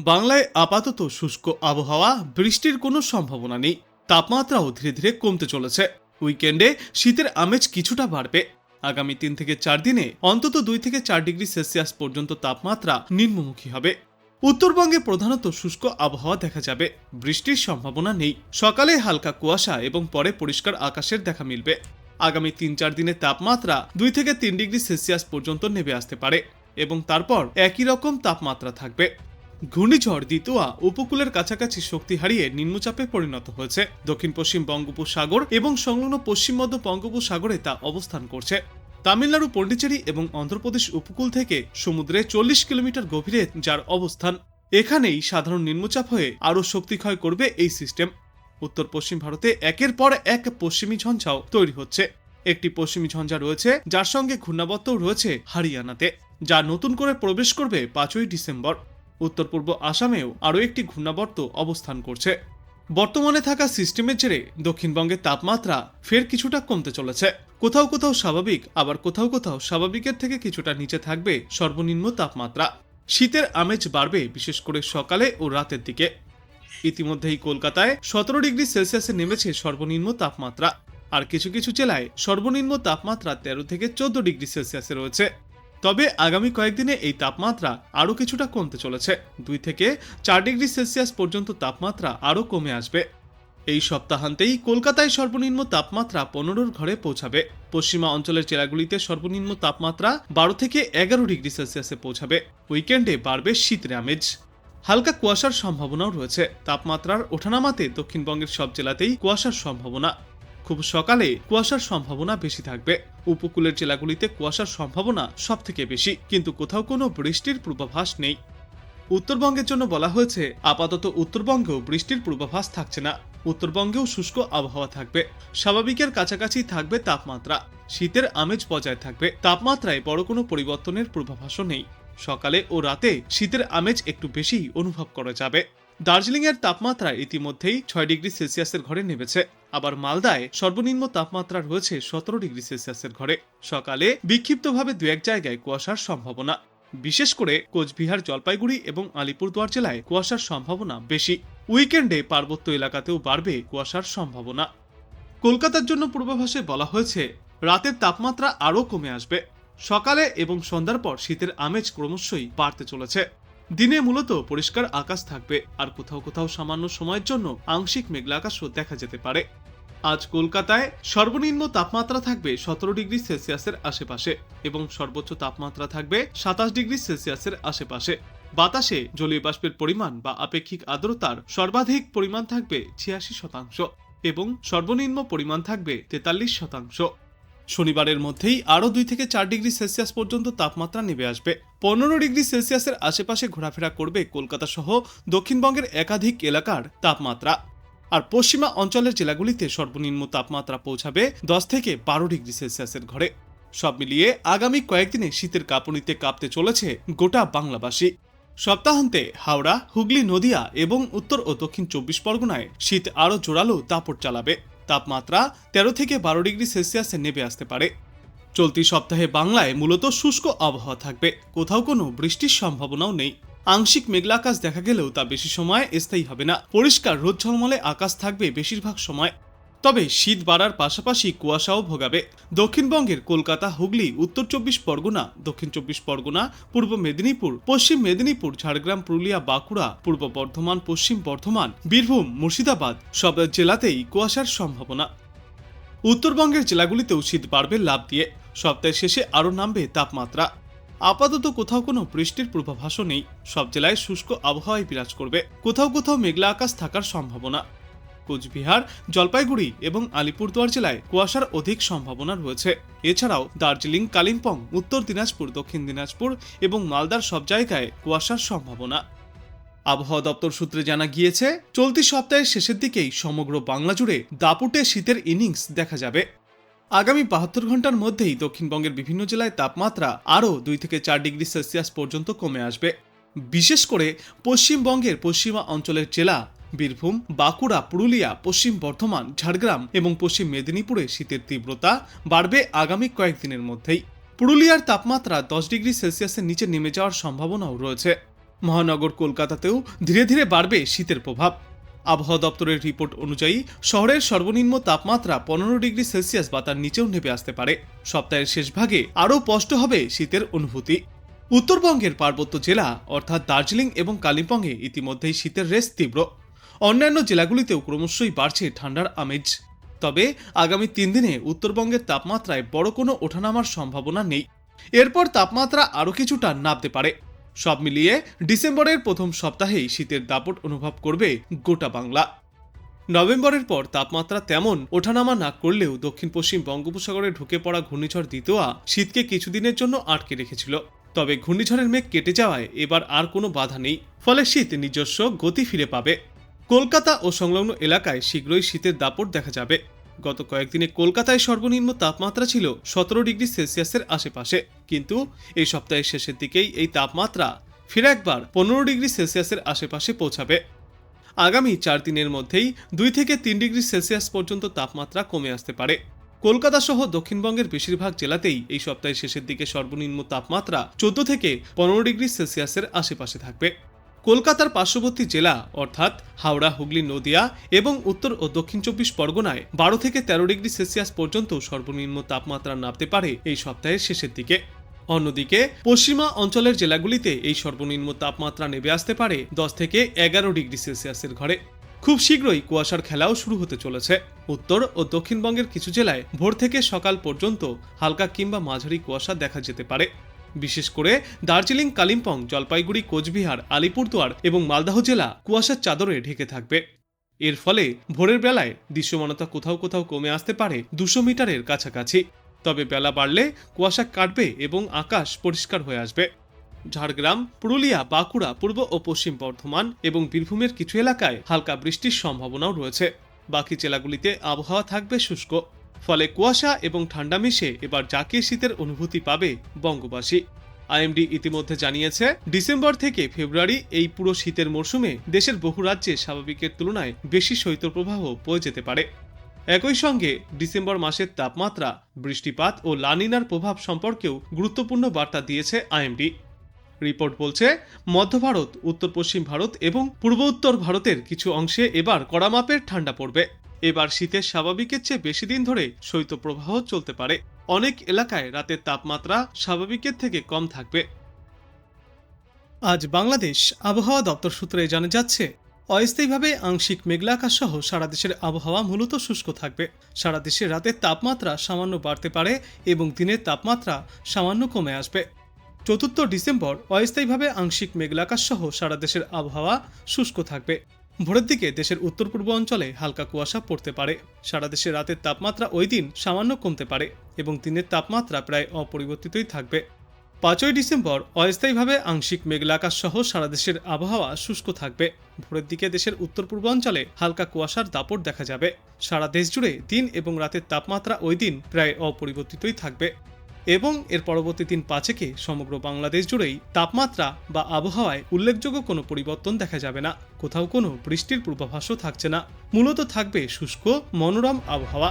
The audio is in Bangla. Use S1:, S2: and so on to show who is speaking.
S1: বাংলায় আপাতত শুষ্ক আবহাওয়া, বৃষ্টির কোনো সম্ভাবনা নেই। তাপমাত্রাও ধীরে ধীরে কমতে চলেছে। উইকেন্ডে শীতের আমেজ কিছুটা বাড়বে। আগামী 3 থেকে 4 দিনে অন্তত 2 থেকে 4 ডিগ্রি সেলসিয়াস পর্যন্ত তাপমাত্রা নিম্নমুখী হবে। উত্তরবঙ্গে প্রধানত শুষ্ক আবহাওয়া দেখা যাবে, বৃষ্টির সম্ভাবনা নেই। সকালে হালকা কুয়াশা এবং পরে পরিষ্কার আকাশের দেখা মিলবে। আগামী 3-4 দিনে তাপমাত্রা 2 থেকে 3 ডিগ্রি সেলসিয়াস পর্যন্ত নেমে আসতে পারে এবং তারপর একই রকম তাপমাত্রা থাকবে। ঘূর্ণিঝড় দিতোয়া উপকূলের কাছাকাছি শক্তি হারিয়ে নিম্নচাপে পরিণত হয়েছে। দক্ষিণ পশ্চিম বঙ্গোপসাগর এবং সংলগ্ন পশ্চিম মধ্য বঙ্গোপসাগরে তা অবস্থান করছে। তামিলনাড়ু, পন্ডিচেরি এবং অন্ধ্রপ্রদেশ উপকূল থেকে সমুদ্রে 40 কিলোমিটার গভীরে যার অবস্থান। এখানেই সাধারণ নিম্নচাপ হয়ে আরও শক্তি ক্ষয় করবে এই সিস্টেম। উত্তর পশ্চিম ভারতে একের পর এক পশ্চিমী ঝঞ্ঝাও তৈরি হচ্ছে। একটি পশ্চিমী ঝঞ্ঝা রয়েছে যার সঙ্গে ঘূর্ণাবর্তও রয়েছে হরিয়ানাতে, যা নতুন করে প্রবেশ করবে 5ই ডিসেম্বর। উত্তর পূর্ব আসামেও আরও একটি ঘূর্ণাবর্ত অবস্থান করছে। বর্তমানে থাকা সিস্টেমের জেরে দক্ষিণবঙ্গের তাপমাত্রা ফের কিছুটা কমতে চলেছে। কোথাও কোথাও স্বাভাবিক, আবার কোথাও কোথাও স্বাভাবিকের থেকে কিছুটা নিচে থাকবে সর্বনিম্ন তাপমাত্রা। শীতের আমেজ বাড়বে বিশেষ করে সকালে ও রাতের দিকে। ইতিমধ্যেই কলকাতায় 17 ডিগ্রি সেলসিয়াসে নেমেছে সর্বনিম্ন তাপমাত্রা, আর কিছু কিছু জেলায় সর্বনিম্ন তাপমাত্রা 13 থেকে 14 ডিগ্রি সেলসিয়াসে রয়েছে। তবে আগামী কয়েকদিনে এই তাপমাত্রা আরও কিছুটা কমতে চলেছে। 2 থেকে 4 ডিগ্রি সেলসিয়াস পর্যন্ত তাপমাত্রা আরও কমে আসবে। এই সপ্তাহান্তেই কলকাতায় সর্বনিম্ন তাপমাত্রা 15-র ঘরে পৌঁছাবে। পশ্চিমা অঞ্চলের জেলাগুলিতে সর্বনিম্ন তাপমাত্রা 12 থেকে 11 ডিগ্রি সেলসিয়াসে পৌঁছাবে। উইকেন্ডে বাড়বে শীতের আমেজ। হালকা কুয়াশার সম্ভাবনাও রয়েছে। তাপমাত্রার ওঠানামাতে দক্ষিণবঙ্গের সব জেলাতেই কুয়াশার সম্ভাবনা। খুব সকালে কুয়াশার সম্ভাবনা বেশি থাকবে। উপকূলের জেলাগুলিতে কুয়াশার সম্ভাবনা সব থেকে বেশি, কিন্তু কোথাও কোনো বৃষ্টির পূর্বাভাস নেই। উত্তরবঙ্গের জন্য বলা হয়েছে আপাতত উত্তরবঙ্গেও বৃষ্টির পূর্বাভাস থাকছে না। উত্তরবঙ্গেও শুষ্ক আবহাওয়া থাকবে। স্বাভাবিকের কাছাকাছি থাকবে তাপমাত্রা। শীতের আমেজ বজায় থাকবে। তাপমাত্রায় বড় কোনো পরিবর্তনের পূর্বাভাসও নেই। সকালে ও রাতে শীতের আমেজ একটু বেশি অনুভব করা যাবে। দার্জিলিং এর তাপমাত্রা ইতিমধ্যেই 6 ডিগ্রি সেলসিয়াসের ঘরে নেমেছে। আবার মালদায় সর্বনিম্ন তাপমাত্রা রয়েছে 17 ডিগ্রি সেলসিয়াসের ঘরে। সকালে বিক্ষিপ্তভাবে 2-1 জায়গায় কুয়াশার সম্ভাবনা। বিশেষ করে কোচবিহার, জলপাইগুড়ি এবং আলিপুরদুয়ার জেলায় কুয়াশার সম্ভাবনা বেশি। উইকেন্ডে পার্বত্য এলাকাতেও বাড়বে কুয়াশার সম্ভাবনা। কলকাতার জন্য পূর্বাভাসে বলা হয়েছে রাতের তাপমাত্রা আরও কমে আসবে। সকালে এবং সন্ধ্যার পর শীতের আমেজ ক্রমশই বাড়তে চলেছে। দিনে মূলত পরিষ্কার আকাশ থাকবে, আর কোথাও কোথাও সামান্য সময়ের জন্য আংশিক মেঘলা আকাশও দেখা যেতে পারে। আজ কলকাতায় সর্বনিম্ন তাপমাত্রা থাকবে 17 ডিগ্রি সেলসিয়াসের আশেপাশে এবং সর্বোচ্চ তাপমাত্রা থাকবে 27 ডিগ্রি সেলসিয়াসের আশেপাশে। বাতাসে জলীয় বাষ্পের পরিমাণ বা আপেক্ষিক আর্দ্রতার সর্বাধিক পরিমাণ থাকবে 86% এবং সর্বনিম্ন পরিমাণ থাকবে 43%। শনিবারের মধ্যেই আরও 2 থেকে 4 ডিগ্রি সেলসিয়াস পর্যন্ত তাপমাত্রা নেমে আসবে। 15 ডিগ্রি সেলসিয়াসের আশেপাশে ঘোরাফেরা করবে কলকাতা সহ দক্ষিণবঙ্গের একাধিক এলাকার তাপমাত্রা। আর পশ্চিমা অঞ্চলের জেলাগুলিতে সর্বনিম্ন তাপমাত্রা পৌঁছাবে 10 থেকে 12 ডিগ্রি সেলসিয়াসের ঘরে। সব মিলিয়ে আগামী কয়েকদিনে শীতের কাঁপুনিতে কাঁপতে চলেছে গোটা বাংলাবাসী। সপ্তাহান্তে হাওড়া, হুগলি, নদিয়া এবং উত্তর ও দক্ষিণ 24 পরগনায় শীত আরও জোরালো দাপট চালাবে। তাপমাত্রা 13 থেকে 12 ডিগ্রি সেলসিয়াসে নেমে আসতে পারে। চলতি সপ্তাহে বাংলায় মূলত শুষ্ক আবহাওয়া থাকবে। কোথাও কোনো বৃষ্টির সম্ভাবনাও নেই। আংশিক মেঘলা আকাশ দেখা গেলেও তা বেশি সময় স্থায়ী হবে না। পরিষ্কার রোদ ঝলমলে আকাশ থাকবে বেশিরভাগ সময়। তবে শীত বাড়ার পাশাপাশি কুয়াশাও ভোগাবে। দক্ষিণবঙ্গের কলকাতা, হুগলি, উত্তর 24 পরগনা, দক্ষিণ 24 পরগনা, পূর্ব মেদিনীপুর, পশ্চিম মেদিনীপুর, ঝাড়গ্রাম, পুরুলিয়া, বাঁকুড়া, পূর্ব বর্ধমান, পশ্চিম বর্ধমান, বীরভূম, মুর্শিদাবাদ সব জেলাতেই কুয়াশার সম্ভাবনা। উত্তরবঙ্গের জেলাগুলিতেও শীত বাড়বে লাফ দিয়ে। সপ্তাহের শেষে আরও নামবে তাপমাত্রা। আপাতত কোথাও কোনো বৃষ্টির পূর্বাভাসও নেই। সব জেলায় শুষ্ক আবহাওয়ায় বিরাজ করবে। কোথাও কোথাও মেঘলা আকাশ থাকার সম্ভাবনা। কোচবিহার, জলপাইগুড়ি এবং আলিপুরদুয়ার জেলায় কুয়াশার অধিক সম্ভাবনা রয়েছে। এছাড়াও দার্জিলিং, কালিম্পং, উত্তর দিনাজপুর, দক্ষিণ দিনাজপুর এবং মালদার সব জায়গায় কুয়াশার সম্ভাবনা। আবহাওয়া দপ্তর সূত্রে জানা গিয়েছে চলতি সপ্তাহের শেষের দিকেই সমগ্র বাংলা জুড়ে দাপুটে শীতের ইনিংস দেখা যাবে। আগামী 72 ঘন্টার মধ্যেই দক্ষিণবঙ্গের বিভিন্ন জেলায় তাপমাত্রা আরও 2 থেকে 4 ডিগ্রি সেলসিয়াস পর্যন্ত কমে আসবে। বিশেষ করে পশ্চিমবঙ্গের পশ্চিমা অঞ্চলের জেলা বীরভূম, বাঁকুড়া, পুরুলিয়া, পশ্চিম বর্ধমান, ঝাড়গ্রাম এবং পশ্চিম মেদিনীপুরে শীতের তীব্রতা বাড়বে আগামী কয়েকদিনের মধ্যেই। পুরুলিয়ার তাপমাত্রা 10 ডিগ্রি সেলসিয়াসের নিচে নেমে যাওয়ার সম্ভাবনাও রয়েছে। মহানগর কলকাতাতেও ধীরে ধীরে বাড়বে শীতের প্রভাব। আবহাওয়া দপ্তরের রিপোর্ট অনুযায়ী শহরের সর্বনিম্ন তাপমাত্রা 15 ডিগ্রি সেলসিয়াস বা তার নিচেও নেমে আসতে পারে। সপ্তাহের শেষ ভাগে আরও স্পষ্ট হবে শীতের অনুভূতি। উত্তরবঙ্গের পার্বত্য জেলা অর্থাৎ দার্জিলিং এবং কালিম্পংয়ে ইতিমধ্যেই শীতের রেশ তীব্র। অন্যান্য জেলাগুলিতেও ক্রমশই বাড়ছে ঠান্ডার আমেজ। তবে আগামী 3 দিনে উত্তরবঙ্গের তাপমাত্রায় বড় কোনো ওঠানামার সম্ভাবনা নেই। এরপর তাপমাত্রা আরও কিছুটা নামতে পারে। সব মিলিয়ে ডিসেম্বরের প্রথম সপ্তাহেই শীতের দাপট অনুভব করবে গোটা বাংলা। নভেম্বরের পর তাপমাত্রা তেমন ওঠানামা না করলেও দক্ষিণ পশ্চিম বঙ্গোপসাগরে ঢুকে পড়া ঘূর্ণিঝড় দিতোয়া শীতকে কিছুদিনের জন্য আটকে রেখেছিল। তবে ঘূর্ণিঝড়ের মেঘ কেটে যাওয়ায় এবার আর কোনো বাধা নেই, ফলে শীত নিজস্ব গতি ফিরে পাবে। কলকাতা ও সংলগ্ন এলাকায় শীঘ্রই শীতের দাপট দেখা যাবে। গত কয়েকদিনে কলকাতায় সর্বনিম্ন তাপমাত্রা ছিল 17 ডিগ্রি সেলসিয়াসের আশেপাশে, কিন্তু এই সপ্তাহের শেষের দিকেই এই তাপমাত্রা ফিরে একবার 15 ডিগ্রি সেলসিয়াসের আশেপাশে পৌঁছাবে। আগামী 4 দিনের মধ্যেই 2 থেকে 3 ডিগ্রি সেলসিয়াস পর্যন্ত তাপমাত্রা কমে আসতে পারে। কলকাতা সহ দক্ষিণবঙ্গের বেশিরভাগ জেলাতেই এই সপ্তাহের শেষের দিকে সর্বনিম্ন তাপমাত্রা 14 থেকে 15 ডিগ্রি সেলসিয়াসের আশেপাশে থাকবে। কলকাতার পার্শ্ববর্তী জেলা অর্থাৎ হাওড়া, হুগলি, নদিয়া এবং উত্তর ও দক্ষিণ 24 পরগনায় 12 থেকে 13 ডিগ্রি সেলসিয়াস পর্যন্ত সর্বনিম্ন তাপমাত্রা নামতে পারে এই সপ্তাহের শেষের দিকে। অন্যদিকে পশ্চিমা অঞ্চলের জেলাগুলিতে এই সর্বনিম্ন তাপমাত্রা নেমে আসতে পারে 10 থেকে 11 ডিগ্রি সেলসিয়াসের ঘরে। খুব শীঘ্রই কুয়াশার খেলাও শুরু হতে চলেছে। উত্তর ও দক্ষিণবঙ্গের কিছু জেলায় ভোর থেকে সকাল পর্যন্ত হালকা কিংবা মাঝারি কুয়াশা দেখা যেতে পারে। বিশেষ করে দার্জিলিং, কালিম্পং, জলপাইগুড়ি, কোচবিহার, আলিপুরদুয়ার এবং মালদহ জেলা কুয়াশার চাদরে ঢেকে থাকবে। এর ফলে ভোরের বেলায় দৃশ্যমানতা কোথাও কোথাও কমে আসতে পারে 200 মিটারের কাছাকাছি। তবে বেলা বাড়লে কুয়াশা কাটবে এবং আকাশ পরিষ্কার হয়ে আসবে। ঝাড়গ্রাম, পুরুলিয়া, বাঁকুড়া, পূর্ব ও পশ্চিম বর্ধমান এবং বীরভূমের কিছু এলাকায় হালকা বৃষ্টির সম্ভাবনাও রয়েছে। বাকি জেলাগুলিতে আবহাওয়া থাকবে শুষ্ক, ফলে কুয়াশা এবং ঠান্ডা মিশে এবার জাঁকিয়ে শীতের অনুভূতি পাবে বঙ্গবাসী। আইএমডি ইতিমধ্যে জানিয়েছে, ডিসেম্বর থেকে ফেব্রুয়ারি এই পুরো শীতের মরশুমে দেশের বহু রাজ্যে স্বাভাবিকের তুলনায় বেশি শৈত্যপ্রবাহ বয়ে যেতে পারে। একই সঙ্গে ডিসেম্বর মাসের তাপমাত্রা, বৃষ্টিপাত ও লানিনার প্রভাব সম্পর্কেও গুরুত্বপূর্ণ বার্তা দিয়েছে আইএমডি। রিপোর্ট বলছে, মধ্য ভারত, উত্তর পশ্চিম ভারত এবং পূর্ব উত্তর ভারতের কিছু অংশে এবার কড়া মাপের ঠান্ডা পড়বে। এবার শীতের স্বাভাবিকের চেয়ে বেশি দিন ধরে শৈত্যপ্রবাহ চলতে পারে। অনেক এলাকায় রাতের তাপমাত্রা স্বাভাবিকের থেকে কম থাকবে। আজ বাংলাদেশ আবহাওয়া দপ্তর সূত্রে জানা যাচ্ছে, অস্থায়ীভাবে আংশিক মেঘলা আকাশ সহ সারা দেশের আবহাওয়া মূলত শুষ্ক থাকবে। সারা দেশে রাতের তাপমাত্রা সামান্য বাড়তে পারে এবং দিনের তাপমাত্রা সামান্য কমে আসবে। 4 ডিসেম্বর অস্থায়ীভাবে আংশিক মেঘলা আকাশ সহ সারা দেশের আবহাওয়া শুষ্ক থাকবে। ভোরের দিকে দেশের উত্তর পূর্ব অঞ্চলে হালকা কুয়াশা পড়তে পারে। সারা দেশে রাতের তাপমাত্রা ওই দিন সামান্য কমতে পারে এবং দিনের তাপমাত্রা প্রায় অপরিবর্তিতই থাকবে। 5 ডিসেম্বর অস্থায়ীভাবে আংশিক মেঘলা আকাশ সহ সারা দেশের আবহাওয়া শুষ্ক থাকবে। ভোরের দিকে দেশের উত্তর পূর্ব অঞ্চলে হালকা কুয়াশার দাপট দেখা যাবে। সারা দেশ জুড়ে দিন এবং রাতের তাপমাত্রা ওই দিন প্রায় অপরিবর্তিতই থাকবে এবং এর পরবর্তী দিন 5-এ সমগ্র বাংলাদেশ জুড়েই তাপমাত্রা বা আবহাওয়ায় উল্লেখযোগ্য কোনো পরিবর্তন দেখা যাবে না। কোথাও কোনো বৃষ্টির পূর্বাভাসও থাকছে না। মূলত থাকবে শুষ্ক মনোরম আবহাওয়া।